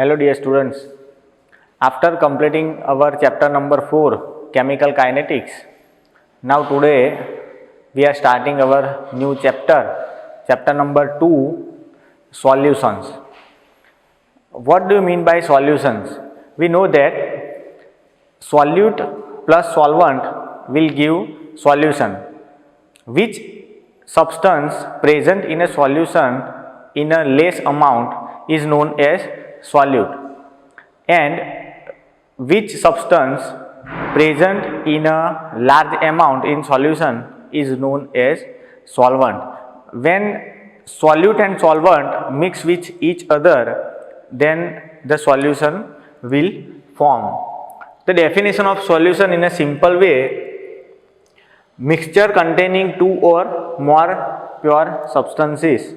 Hello dear students. After completing our chapter number 4, Chemical Kinetics, now today we are starting our new chapter number 2, Solutions. What do you mean by solutions? We know that solute plus solvent will give solution. Which substance present in a solution in a less amount is known as solute, and which substance present in a large amount in solution is known as solvent. When solute and solvent mix with each other, then the solution will form. The definition of solution in a simple way: mixture containing two or more pure substances.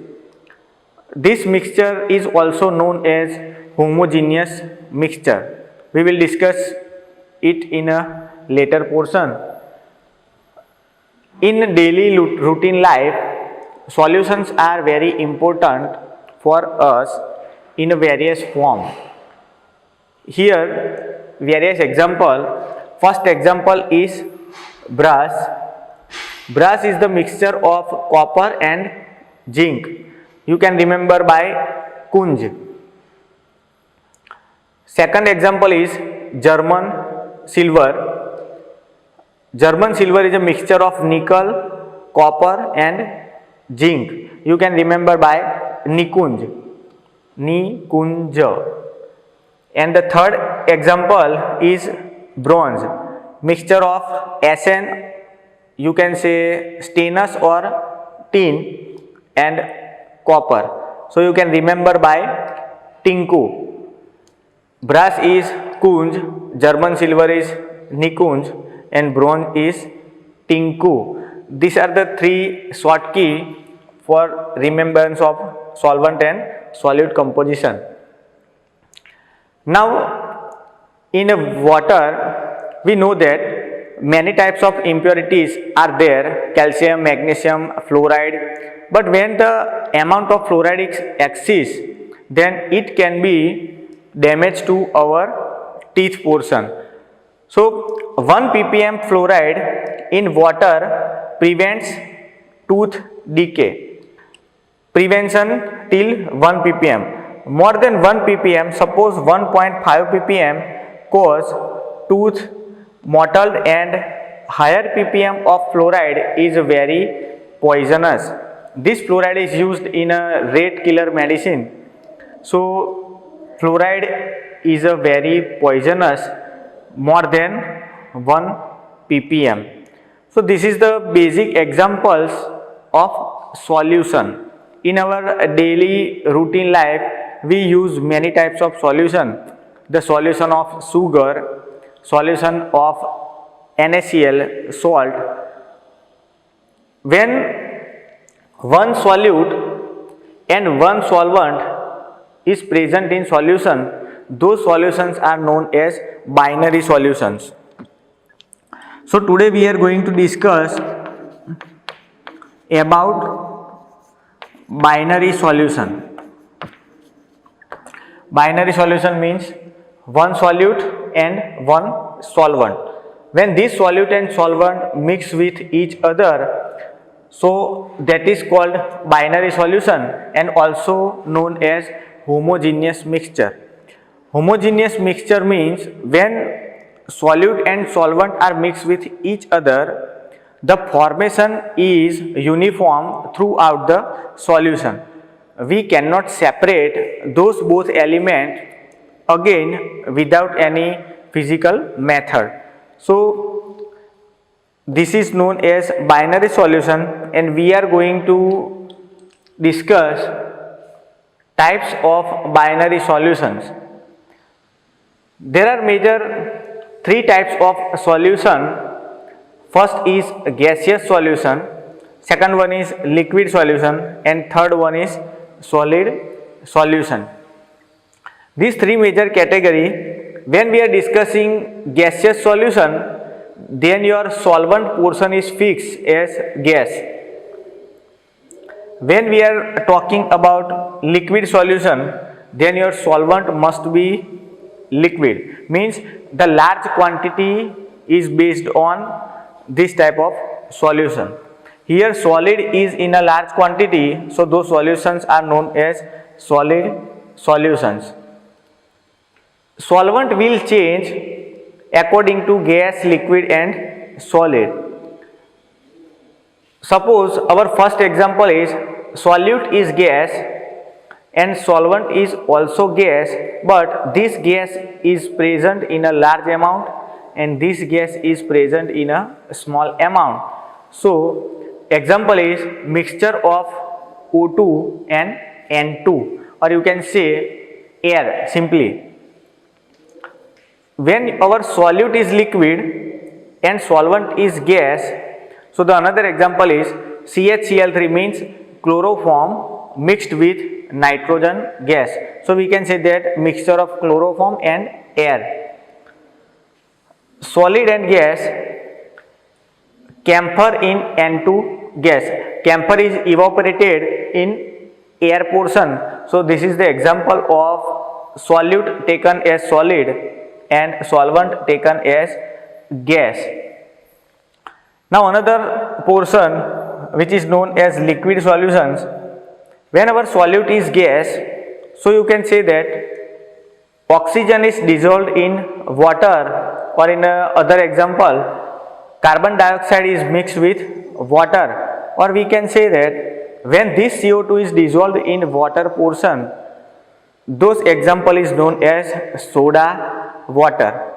This mixture is also known as homogeneous mixture. We will discuss it in a later portion. In daily routine life, solutions are very important for us in various form. Here, various example. First example is brass. Brass is the mixture of copper and zinc. You can remember by Kunj. Second example is German silver. German silver is a mixture of nickel, copper and zinc. You can remember by Nikunj. And the third example is bronze. Mixture of Sn, you can say stannous or tin, and copper. So you can remember by Tinku. Brass is Kunj, German silver is Nikunj, and bronze is Tinku. These are the three short key for remembrance of solvent and solute composition. Now, in water, we know that many types of impurities are there: calcium, magnesium, fluoride. But when the amount of fluoride exceeds, then it can be damage to our teeth portion. So 1 ppm fluoride in water prevents tooth decay. Prevention till 1 ppm. More than 1 ppm, suppose 1.5 ppm cause tooth mottled, and higher ppm of fluoride is very poisonous. This fluoride is used in a rat killer medicine. So fluoride is a very poisonous, more than 1 ppm. So this is the basic examples of solution. In our daily routine life, we use many types of solution. The solution of sugar, solution of NaCl, salt. When one solute and one solvent is present in solution, those solutions are known as binary solutions. So today we are going to discuss about binary solution. Binary solution means one solute and one solvent. When this solute and solvent mix with each other, so that is called binary solution, and also known as homogeneous mixture. Homogeneous mixture means when solute and solvent are mixed with each other, the formation is uniform throughout the solution. We cannot separate those both elements again without any physical method. So this is known as binary solution, and we are going to discuss types of binary solutions. There are major three types of solution. First is gaseous solution, second one is liquid solution, and third one is solid solution. These three major category, when we are discussing gaseous solution, then your solvent portion is fixed as gas. When we are talking about liquid solution, then your solvent must be liquid. Means the large quantity is based on this type of solution. Here solid is in a large quantity, so those solutions are known as solid solutions. Solvent will change according to gas, liquid and solid. Suppose our first example is solute is gas and solvent is also gas, but this gas is present in a large amount and this gas is present in a small amount. So example is mixture of O2 and N2, or you can say air simply. When our solute is liquid and solvent is gas, so the another example is CHCl3 means chloroform mixed with nitrogen gas. So we can say that mixture of chloroform and air. Solid and gas, camphor in N2 gas. Camphor is evaporated in air portion. So this is the example of solute taken as solid and solvent taken as gas. Now another portion which is known as liquid solutions. When our solute is gas, so you can say that oxygen is dissolved in water, or in other example carbon dioxide is mixed with water, or we can say that when this CO2 is dissolved in water portion, those example is known as soda water.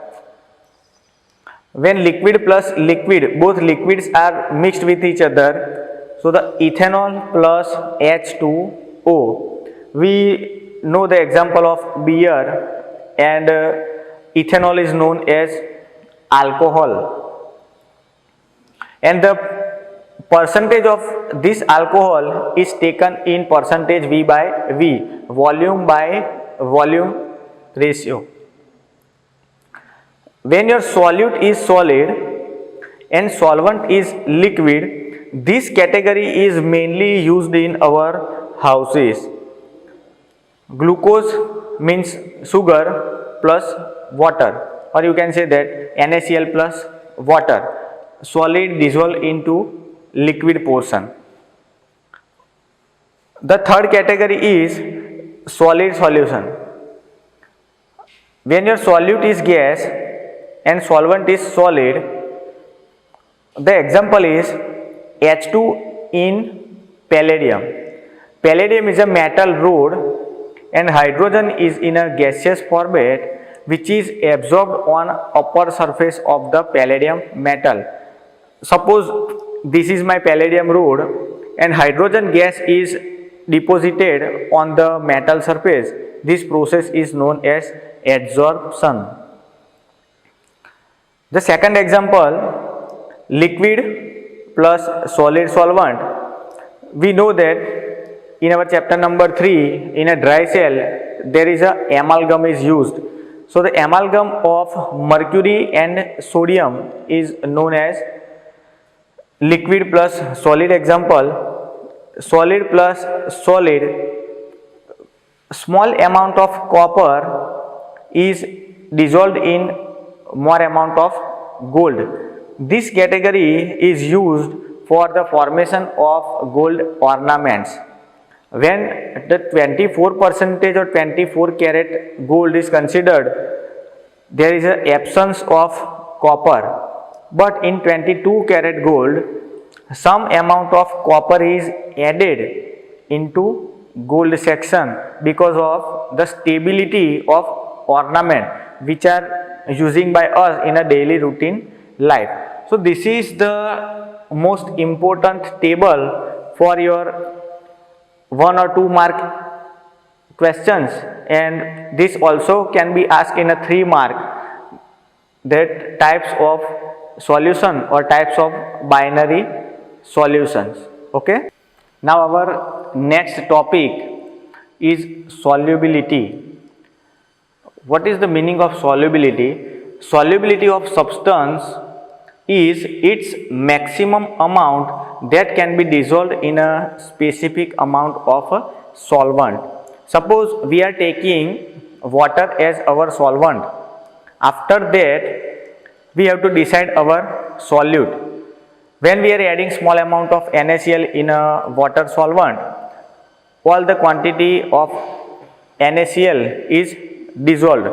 When liquid plus liquid, both liquids are mixed with each other, so the ethanol plus H2O, we know the example of beer, and ethanol is known as alcohol, and the percentage of this alcohol is taken in percentage V by V, volume by volume ratio. When your solute is solid and solvent is liquid, this category is mainly used in our houses. Glucose means sugar plus water, or you can say that NaCl plus water, solid dissolved into liquid portion. The third category is solid solution. When your solute is gas and solvent is solid, the example is H2 in palladium. Palladium is a metal rod and hydrogen is in a gaseous format which is absorbed on upper surface of the palladium metal. Suppose this is my palladium rod and hydrogen gas is deposited on the metal surface. This process is known as adsorption. The second example, liquid plus solid solvent. We know that in our chapter number 3, in a dry cell, there is a amalgam is used. So the amalgam of mercury and sodium is known as liquid plus solid example. Solid plus solid, small amount of copper is dissolved in more amount of gold. This category is used for the formation of gold ornaments. When the 24% or 24 karat gold is considered, there is an absence of copper, but in 22 karat gold some amount of copper is added into gold section because of the stability of ornament which are using by us in a daily routine life. So this is the most important table for your 1 or 2 mark questions, and this also can be asked in a 3 mark, that types of solution or types of binary solutions. Okay, now our next topic is solubility. What is the meaning of solubility? Solubility of substance is its maximum amount that can be dissolved in a specific amount of a solvent. suppose we are taking water as our solvent. After that we have to decide our solute. When we are adding small amount of NaCl in a water solvent, all the quantity of NaCl is dissolved.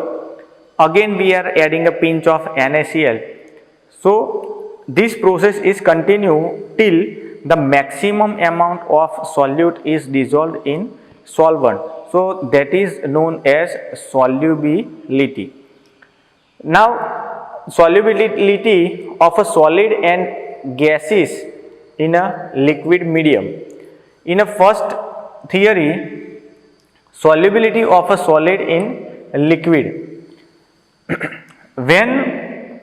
Again we are adding a pinch of NaCl. So this process is continue till the maximum amount of solute is dissolved in solvent. So that is known as solubility. Now solubility of a solid and gases in a liquid medium. In a first theory, solubility of a solid in liquid. When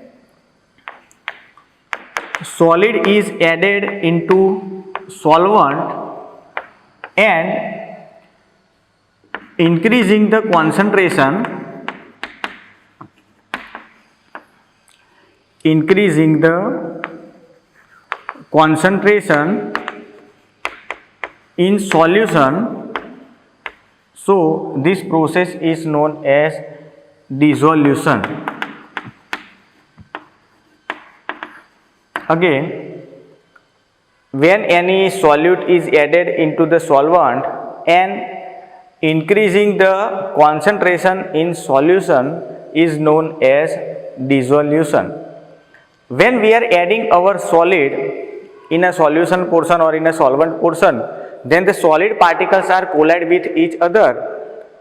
solid is added into solvent and increasing the concentration, in solution, so this process is known as dissolution. Again, when any solute is added into the solvent and increasing the concentration in solution is known as dissolution. When we are adding our solid in a solution portion or in a solvent portion, then the solid particles are collide with each other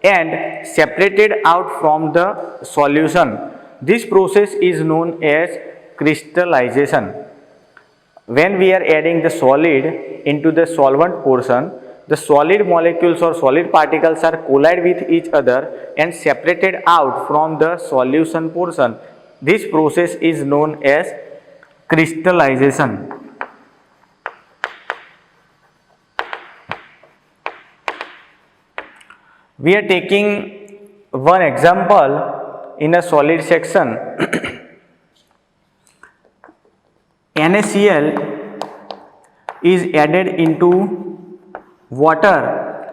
and separated out from the solution. This process is known as crystallization. When we are adding the solid into the solvent portion, the solid molecules or solid particles are collide with each other and separated out from the solution portion. This process is known as crystallization. We are taking one example in a solid section. NaCl is added into water.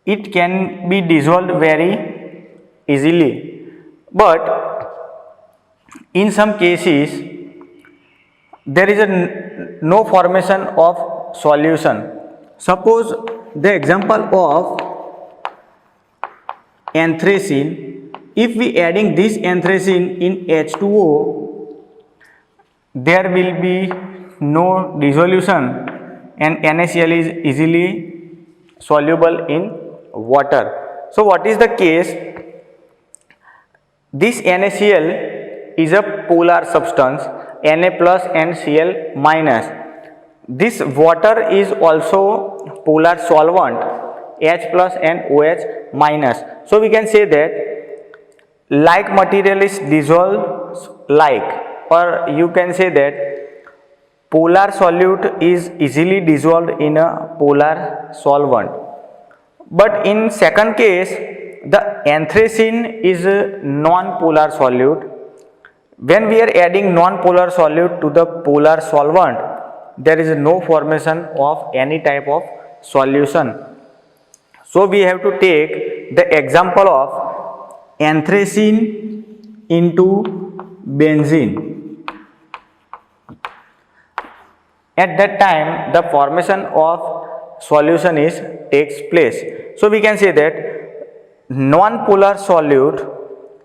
It can be dissolved very easily, but in some cases there is no formation of solution. Suppose the example of anthracene. If we adding this anthracene in H2O, there will be no dissolution and NaCl is easily soluble in water. So what is the case? This NaCl is a polar substance, Na plus and Cl minus. This water is also polar solvent, H plus and OH minus. So we can say that like material is dissolved like, or you can say that polar solute is easily dissolved in a polar solvent. But in second case, the anthracene is a non-polar solute. When we are adding non-polar solute to the polar solvent, there is no formation of any type of solution. So we have to take the example of anthracene into benzene. At that time, the formation of solution takes place. So we can say that non-polar solute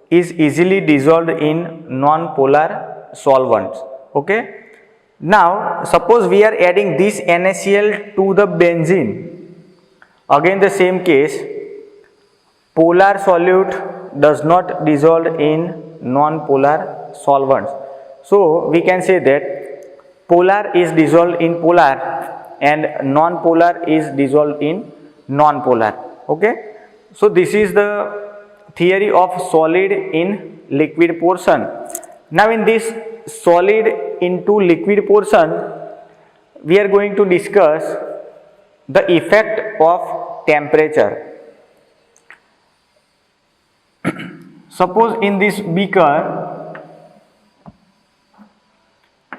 is easily dissolved in non-polar solvents. Okay. Now suppose we are adding this NaCl to the benzene. Again the same case, polar solute does not dissolve in non-polar solvents. So we can say that polar is dissolved in polar and non-polar is dissolved in non-polar. Okay. So this is the theory of solid in liquid portion. Now in this solid into liquid portion, we are going to discuss the effect of temperature. Suppose in this beaker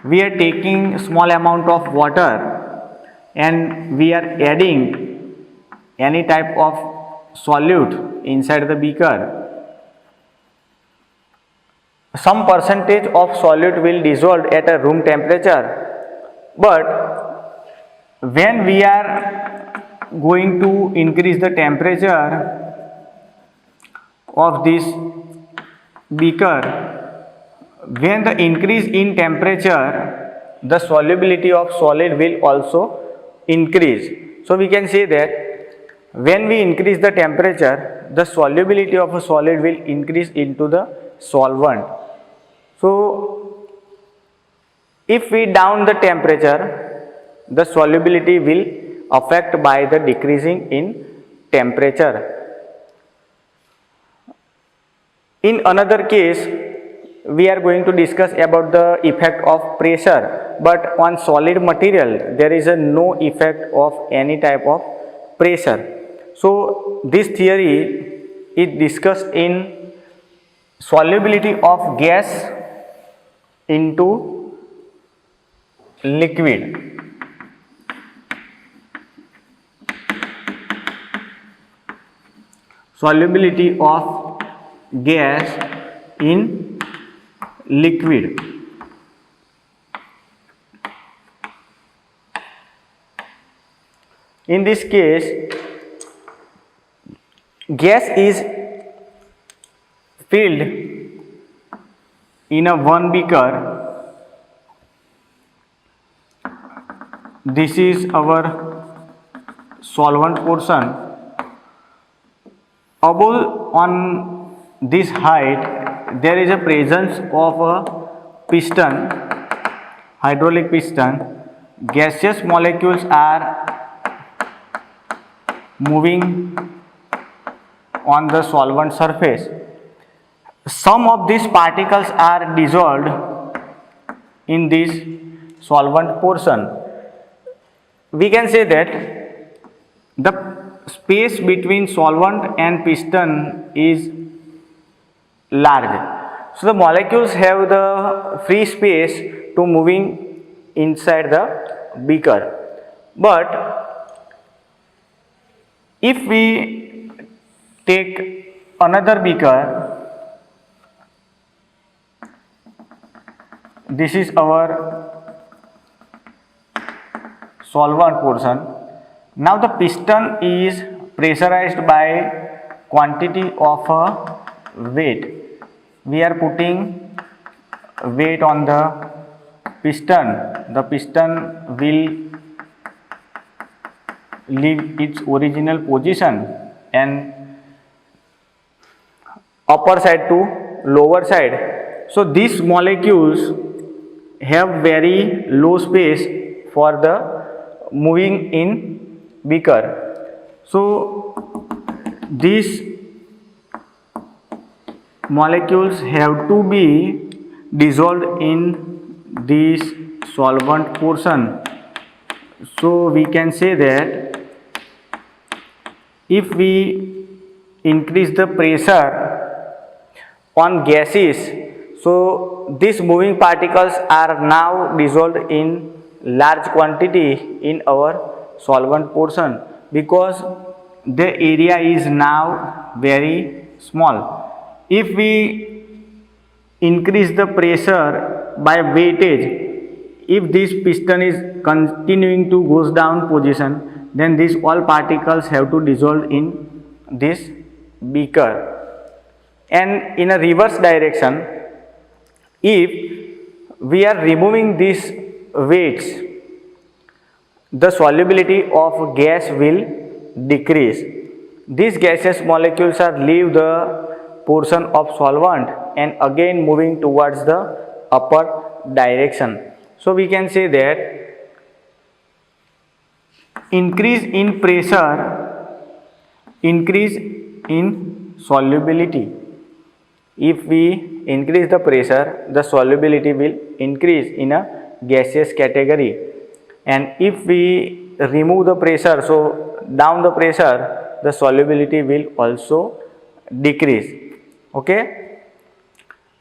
we are taking small amount of water and we are adding any type of solute inside the beaker, some percentage of solute will dissolve at a room temperature, but when we are going to increase the temperature of this beaker, when the increase in temperature, the solubility of solid will also increase. So we can say that when we increase the temperature, the solubility of a solid will increase into the solvent. So if we down the temperature, the solubility will affect by the decreasing in temperature. In another case, we are going to discuss about the effect of pressure, but on solid material there is a no effect of any type of pressure. So this theory is discussed in solubility of gas into liquid. Solubility of gas in liquid. In this case, gas is filled in a one beaker. This is our solvent portion. Above on this height there is a presence of a piston, hydraulic piston. Gaseous molecules are moving on the solvent surface. Some of these particles are dissolved in this solvent portion. We can say that the space between solvent and piston is large. So the molecules have the free space to moving inside the beaker. But if we take another beaker, this is our solvent portion. Now the piston is pressurized by quantity of a weight. We are putting weight on the piston. The piston will leave its original position and upper side to lower side. So these molecules have very low space for the moving in beaker. So these molecules have to be dissolved in this solvent portion. So we can say that if we increase the pressure on gases, so these moving particles are now dissolved in large quantity in our solvent portion, because the area is now very small. If we increase the pressure by weightage, if this piston is continuing to goes down position, then these all particles have to dissolve in this beaker. And in a reverse direction, if we are removing these weights, the solubility of gas will decrease. These gaseous molecules are leave the portion of solvent and again moving towards the upper direction. So we can say that increase in pressure, increase in solubility. If we increase the pressure, the solubility will increase in a gaseous category. And if we remove the pressure, so down the pressure, the solubility will also decrease. Okay.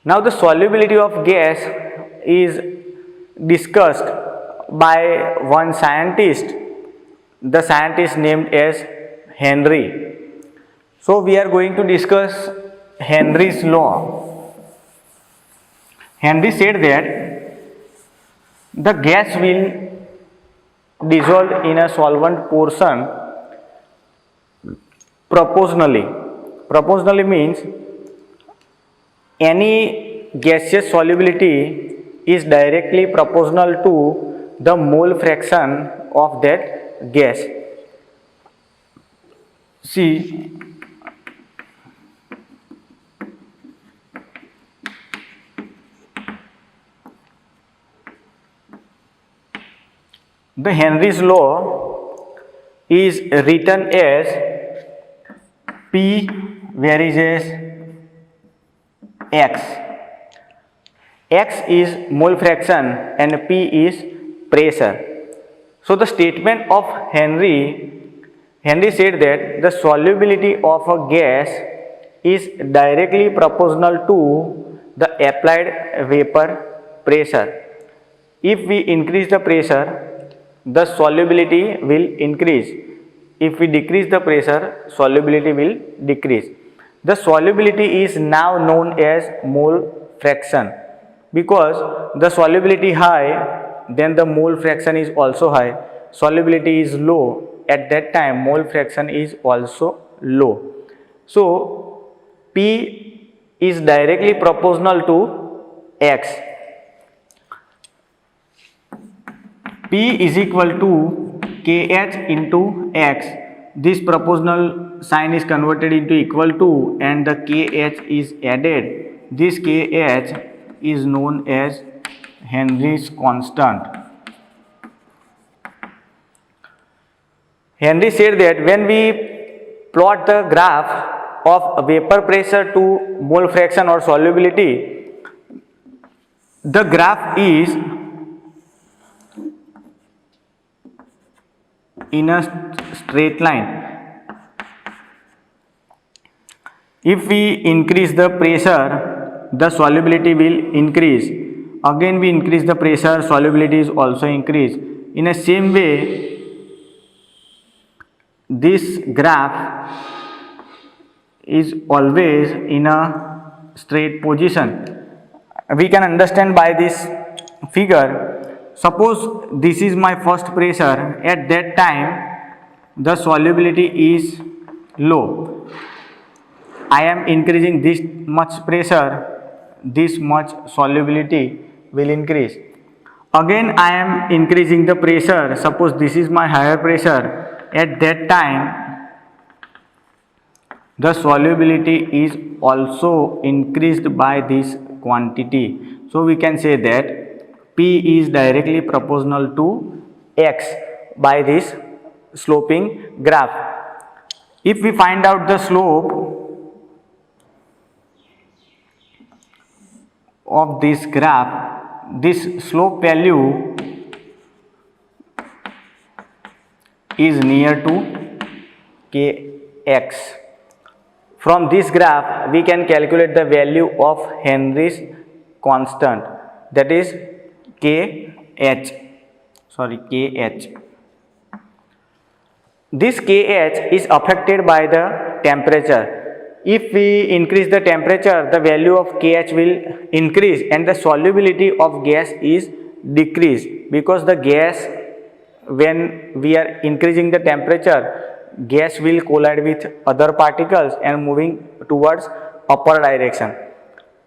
Now the solubility of gas is discussed by one scientist. The scientist named as Henry. So we are going to discuss Henry's law. Henry said that the gas will dissolve in a solvent portion proportionally. Proportionally means any gaseous solubility is directly proportional to the mole fraction of that gas. See, the Henry's law is written as P varies X. X is mole fraction and P is pressure. So the statement of Henry said that the solubility of a gas is directly proportional to the applied vapor pressure. If we increase the pressure, the solubility will increase. If we decrease the pressure, solubility will decrease. The solubility is now known as mole fraction. Because the solubility high, then the mole fraction is also high. Solubility is low, at that time mole fraction is also low. So P is directly proportional to X. P is equal to KH into X. This proportional sign is converted into equal to and the KH is added. This KH is known as Henry's constant. Henry said that when we plot the graph of vapor pressure to mole fraction or solubility, the graph is in a straight line. If we increase the pressure, the solubility will increase. Again we increase the pressure, solubility is also increase. In the same way, this graph is always in a straight position. We can understand by this figure. Suppose this is my first pressure. At that time the solubility is low. I am increasing this much pressure, this much solubility will increase. Again I am increasing the pressure. Suppose this is my higher pressure. At that time the solubility is also increased by this quantity. So we can say that P is directly proportional to X by this sloping graph. If we find out the slope of this graph, this slope value is near to Kx. From this graph we can calculate the value of Henry's constant, that is Kh. This Kh is affected by the temperature. If we increase the temperature, the value of Kh will increase and the solubility of gas is decreased, because the gas, when we are increasing the temperature, gas will collide with other particles and moving towards upper direction.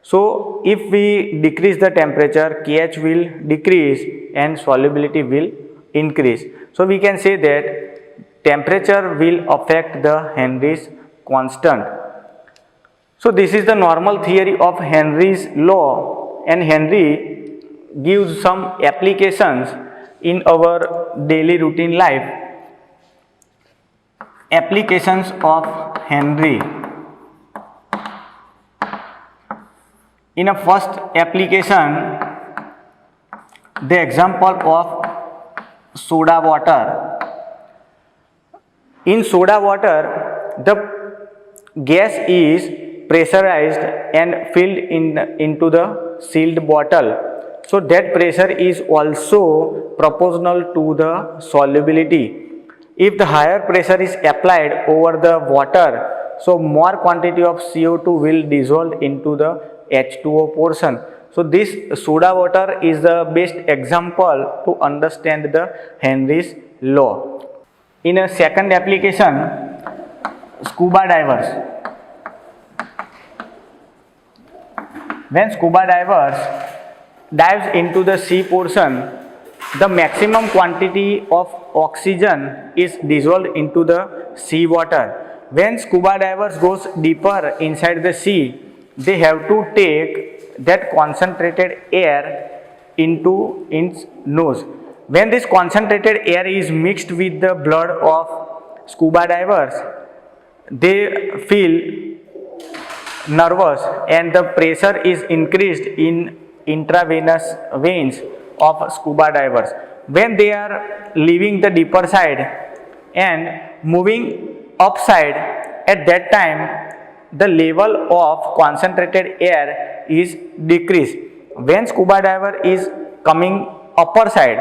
So if we decrease the temperature, Kh will decrease and solubility will increase. So we can say that temperature will affect the Henry's constant. So this is the normal theory of Henry's law, and Henry gives some applications in our daily routine life. Applications of Henry. In a first application, the example of soda water. In soda water, the gas is pressurized and filled into the sealed bottle. So that pressure is also proportional to the solubility. If the higher pressure is applied over the water, so more quantity of CO2 will dissolve into the H2O portion. So this soda water is the best example to understand the Henry's law. In a second application, scuba divers. When scuba divers dives into the sea portion, the maximum quantity of oxygen is dissolved into the sea water. When scuba divers goes deeper inside the sea, they have to take that concentrated air into its nose. When this concentrated air is mixed with the blood of scuba divers, they feel nervous and the pressure is increased in intravenous veins of scuba divers. When they are leaving the deeper side and moving upside, at that time the level of concentrated air is decreased. When scuba diver is coming upper side,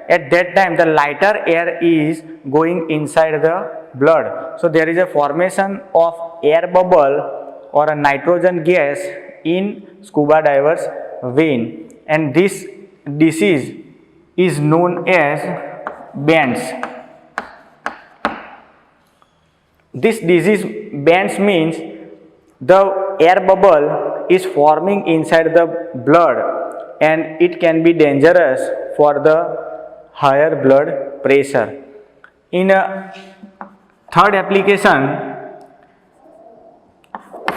at that time the lighter air is going inside the blood. So there is a formation of air bubble or a nitrogen gas in scuba diver's vein, and this disease is known as bands. This disease bands means the air bubble is forming inside the blood and it can be dangerous for the higher blood pressure. In a third application,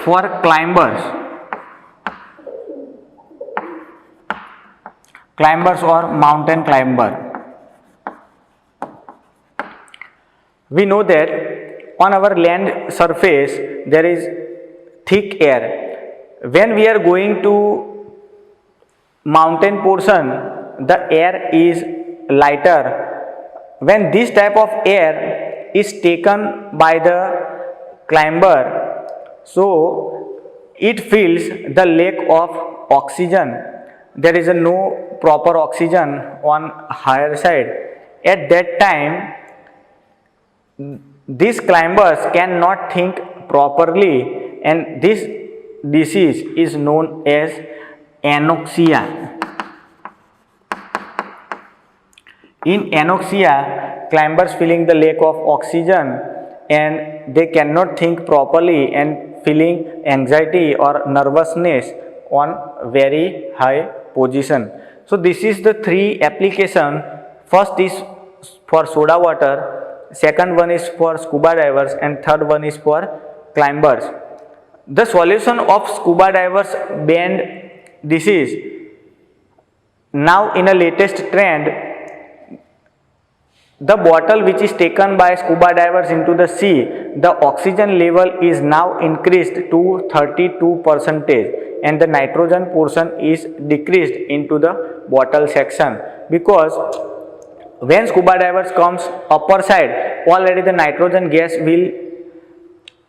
for climbers or mountain climber, we know that on our land surface there is thick air. When we are going to mountain portion, the air is lighter. When this type of air is taken by the climber, so it fills the lack of oxygen. There is no proper oxygen on higher side. At that time, these climbers cannot think properly, and this disease is known as anoxia. In anoxia, climbers feeling the lack of oxygen and they cannot think properly and feeling anxiety or nervousness on very high position. So this is the three application. First is for soda water, second one is for scuba divers, and third one is for climbers. The solution of scuba divers band disease, now in a latest trend, the bottle which is taken by scuba divers into the sea, the oxygen level is now increased to 32% and the nitrogen portion is decreased into the bottle section, because when scuba divers comes upper side, already the nitrogen gas will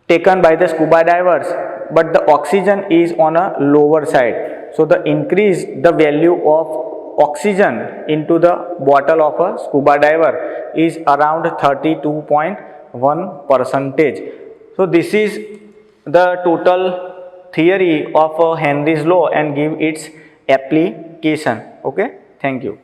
taken by the scuba divers, but the oxygen is on a lower side. So the increase the value of oxygen into the bottle of a scuba diver is around 32.1%. So this is the total theory of Henry's law and give its application. Okay, thank you.